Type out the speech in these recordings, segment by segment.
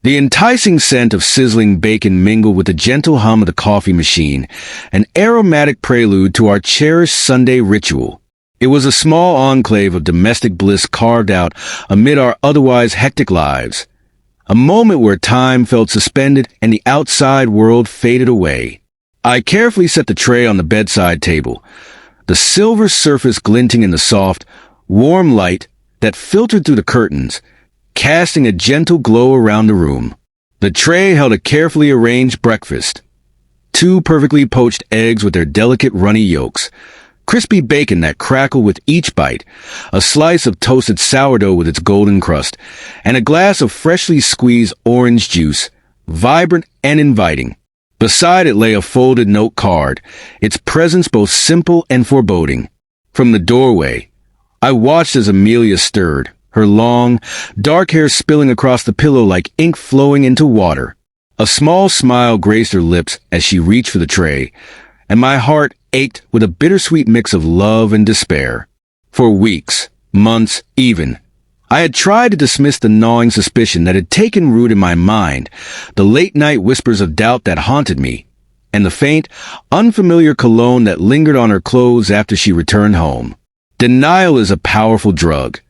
The enticing scent of sizzling bacon mingled with the gentle hum of the coffee machine, an aromatic prelude to our cherished Sunday ritual. It was a small enclave of domestic bliss carved out amid our otherwise hectic lives. A moment where time felt suspended and the outside world faded away. I carefully set the tray on the bedside table, the silver surface glinting in the soft, warm light that filtered through the curtains, casting a gentle glow around the room. The tray held a carefully arranged breakfast. 2 perfectly poached eggs with their delicate runny yolks, crispy bacon that crackled with each bite, a slice of toasted sourdough with its golden crust, and a glass of freshly squeezed orange juice, vibrant and inviting. Beside it lay a folded note card, its presence both simple and foreboding. From the doorway, I watched as Amelia stirred, her long, dark hair spilling across the pillow like ink flowing into water. A small smile graced her lips as she reached for the tray, and my heart ached with a bittersweet mix of love and despair. For weeks, months, even, I had tried to dismiss the gnawing suspicion that had taken root in my mind, the late-night whispers of doubt that haunted me, and the faint, unfamiliar cologne that lingered on her clothes after she returned home. Denial is a powerful drug.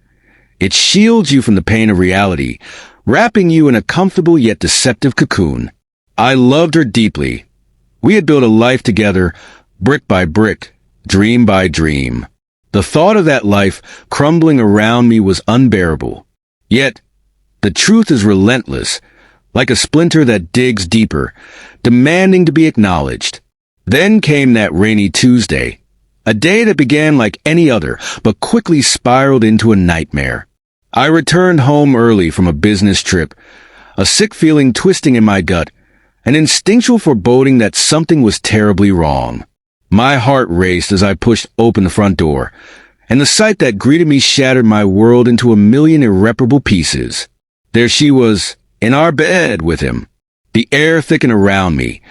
It shields you from the pain of reality, wrapping you in a comfortable yet deceptive cocoon. I loved her deeply. We had built a life together, brick by brick, dream by dream. The thought of that life crumbling around me was unbearable. Yet, the truth is relentless, like a splinter that digs deeper, demanding to be acknowledged. Then came that rainy Tuesday, a day that began like any other, but quickly spiraled into a nightmare. I returned home early from a business trip, a sick feeling twisting in my gut, an instinctual foreboding that something was terribly wrong. My heart raced as I pushed open the front door, and the sight that greeted me shattered my world into a million irreparable pieces. There she was, in our bed with him. The air thickened around me.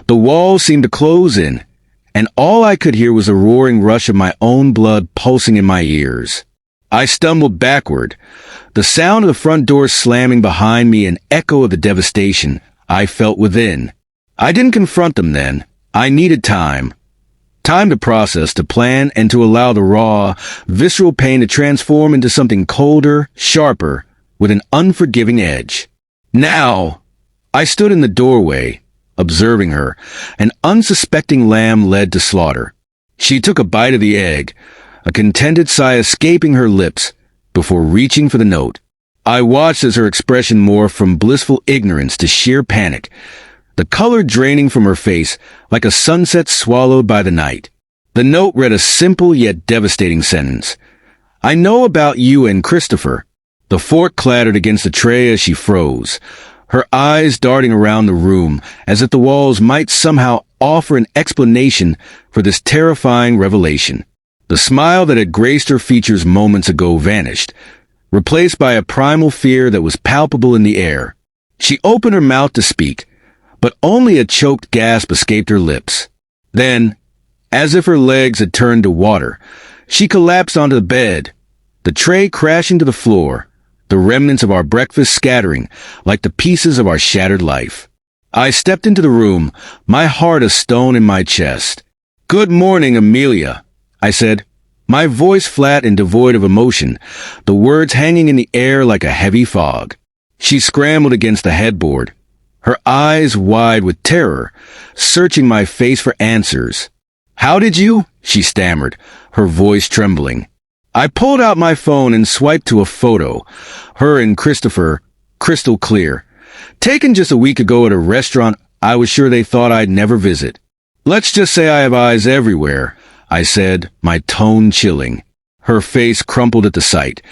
The walls seemed to close in, and all I could hear was a roaring rush of my own blood pulsing in my ears. I stumbled backward, the sound of the front door slamming behind me an echo of the devastation I felt within. I didn't confront them then. I needed time. Time to process, to plan, and to allow the raw, visceral pain to transform into something colder, sharper, with an unforgiving edge. Now, I stood in the doorway, observing her, an unsuspecting lamb led to slaughter. She took a bite of the egg, a contented sigh escaping her lips, before reaching for the note. I watched as her expression morphed from blissful ignorance to sheer panic, the color draining from her face like a sunset swallowed by the night. The note read a simple yet devastating sentence. "I know about you and Christopher." The fork clattered against the tray as she froze, her eyes darting around the room as if the walls might somehow offer an explanation for this terrifying revelation. The smile that had graced her features moments ago vanished, replaced by a primal fear that was palpable in the air. She opened her mouth to speak, but only a choked gasp escaped her lips. Then, as if her legs had turned to water, she collapsed onto the bed, the tray crashing to the floor, the remnants of our breakfast scattering like the pieces of our shattered life. I stepped into the room, my heart a stone in my chest. "Good morning, Amelia," I said, my voice flat and devoid of emotion, the words hanging in the air like a heavy fog. She scrambled against the headboard, her eyes wide with terror, searching my face for answers. "How did you?" she stammered, her voice trembling. I pulled out my phone and swiped to a photo, her and Christopher, crystal clear, taken just a week ago at a restaurant I was sure they thought I'd never visit. "Let's just say I have eyes everywhere," I said, my tone chilling. Her face crumpled at the sight,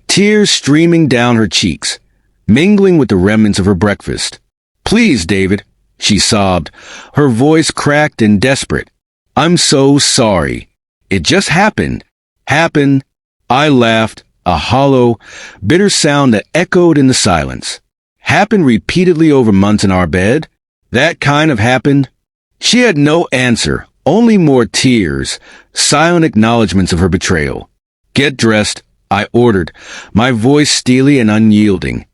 tears streaming down her cheeks, mingling with the remnants of her breakfast. "Please, David," she sobbed, her voice cracked and desperate. "I'm so sorry. It just happened." Happened? I laughed, a hollow, bitter sound that echoed in the silence. Happened repeatedly over months in our bed? That kind of happened? She had no answer, only more tears, silent acknowledgments of her betrayal. "Get dressed," I ordered, my voice steely and unyielding.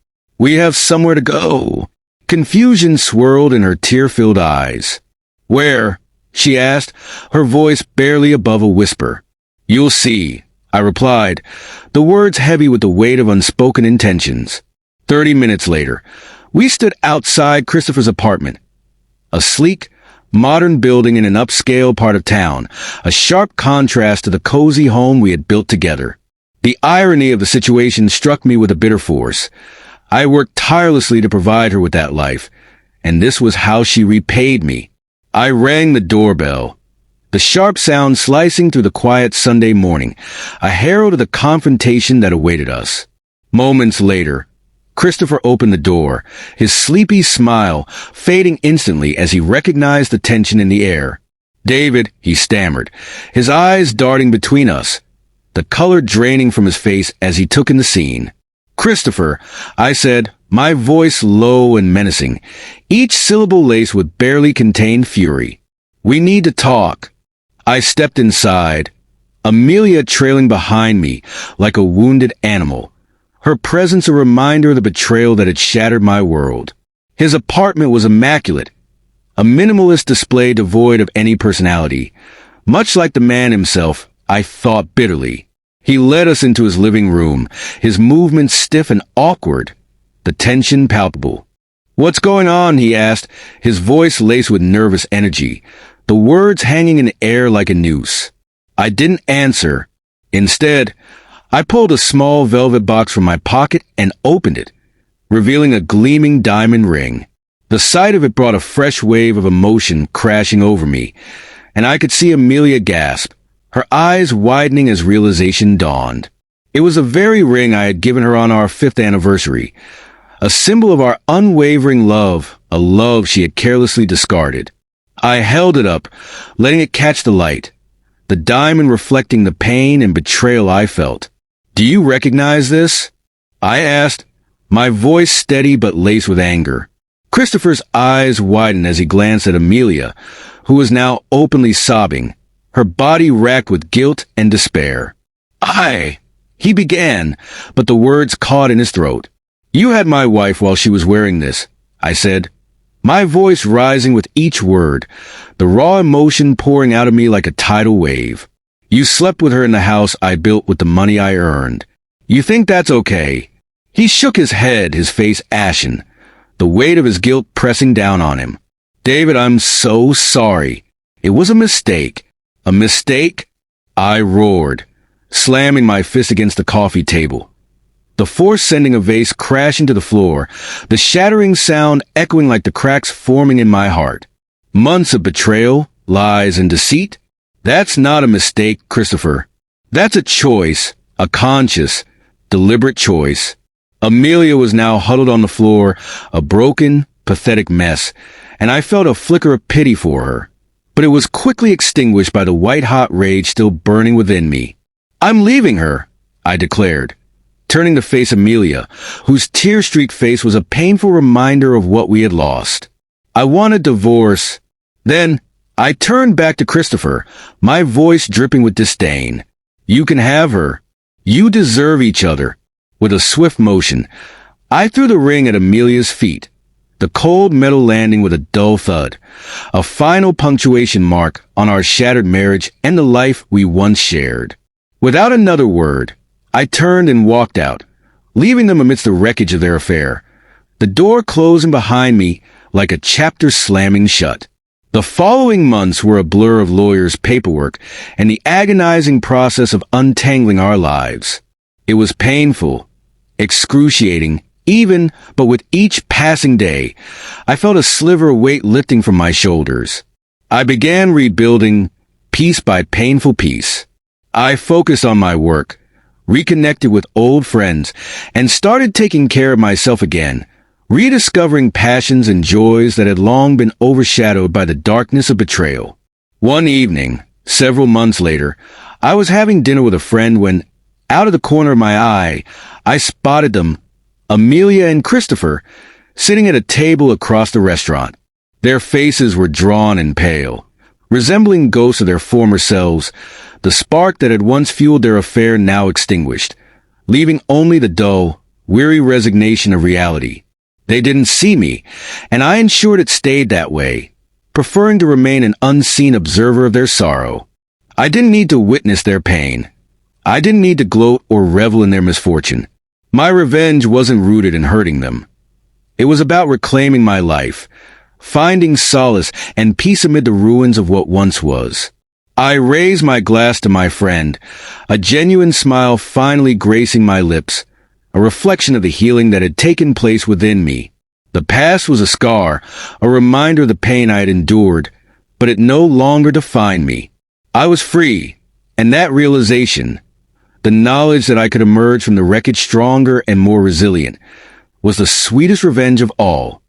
We have somewhere to go. Confusion swirled in her tear-filled eyes. Where? She asked, her voice barely above a whisper. You'll see, I replied, the words heavy with the weight of unspoken intentions. 30 minutes later, we stood outside Christopher's apartment. A sleek, modern building in an upscale part of town, a sharp contrast to the cozy home we had built together. The irony of the situation struck me with a bitter force. I worked tirelessly to provide her with that life, and this was how she repaid me. I rang the doorbell, the sharp sound slicing through the quiet Sunday morning, a herald of the confrontation that awaited us. Moments later, Christopher opened the door, his sleepy smile fading instantly as he recognized the tension in the air. David, he stammered, his eyes darting between us, the color draining from his face as he took in the scene. Christopher, I said, my voice low and menacing, each syllable laced with barely contained fury. We need to talk. I stepped inside, Amelia trailing behind me like a wounded animal, her presence a reminder of the betrayal that had shattered my world. His apartment was immaculate, a minimalist display devoid of any personality. Much like the man himself, I thought bitterly. He led us into his living room, his movements stiff and awkward, the tension palpable. What's going on? He asked, his voice laced with nervous energy, the words hanging in the air like a noose. I didn't answer. Instead, I pulled a small velvet box from my pocket and opened it, revealing a gleaming diamond ring. The sight of it brought a fresh wave of emotion crashing over me, and I could see Amelia gasp, her eyes widening as realization dawned. It was the very ring I had given her on our 5th anniversary, a symbol of our unwavering love, a love she had carelessly discarded. I held it up, letting it catch the light, the diamond reflecting the pain and betrayal I felt. Do you recognize this? I asked, my voice steady but laced with anger. Christopher's eyes widened as he glanced at Amelia, who was now openly sobbing, her body racked with guilt and despair. He began, but the words caught in his throat. You had my wife while she was wearing this, I said, my voice rising with each word, the raw emotion pouring out of me like a tidal wave. You slept with her in the house I built with the money I earned. You think that's okay? He shook his head, his face ashen, the weight of his guilt pressing down on him. David, I'm so sorry. It was a mistake. A mistake? I roared, slamming my fist against the coffee table, the force sending a vase crashing to the floor, the shattering sound echoing like the cracks forming in my heart. Months of betrayal, lies, and deceit? That's not a mistake, Christopher. That's a choice, a conscious, deliberate choice. Amelia was now huddled on the floor, a broken, pathetic mess, and I felt a flicker of pity for her. But it was quickly extinguished by the white-hot rage still burning within me. I'm leaving her, I declared, turning to face Amelia, whose tear-streaked face was a painful reminder of what we had lost. I want a divorce. Then, I turned back to Christopher, my voice dripping with disdain. You can have her. You deserve each other. With a swift motion, I threw the ring at Amelia's feet, the cold metal landing with a dull thud, a final punctuation mark on our shattered marriage and the life we once shared. Without another word, I turned and walked out, leaving them amidst the wreckage of their affair, the door closing behind me like a chapter slamming shut. The following months were a blur of lawyers' paperwork and the agonizing process of untangling our lives. It was painful, excruciating, even, but with each passing day, I felt a sliver of weight lifting from my shoulders. I began rebuilding, piece by painful piece. I focused on my work, reconnected with old friends, and started taking care of myself again, rediscovering passions and joys that had long been overshadowed by the darkness of betrayal. One evening, several months later, I was having dinner with a friend when, out of the corner of my eye, I spotted them, Amelia and Christopher, sitting at a table across the restaurant. Their faces were drawn and pale, resembling ghosts of their former selves, the spark that had once fueled their affair now extinguished, leaving only the dull, weary resignation of reality. They didn't see me, and I ensured it stayed that way, preferring to remain an unseen observer of their sorrow. I didn't need to witness their pain. I didn't need to gloat or revel in their misfortune. My revenge wasn't rooted in hurting them. It was about reclaiming my life, finding solace and peace amid the ruins of what once was. I raised my glass to my friend, a genuine smile finally gracing my lips, a reflection of the healing that had taken place within me. The past was a scar, a reminder of the pain I had endured, but it no longer defined me. I was free, and that realization, the knowledge that I could emerge from the wreckage stronger and more resilient, was the sweetest revenge of all.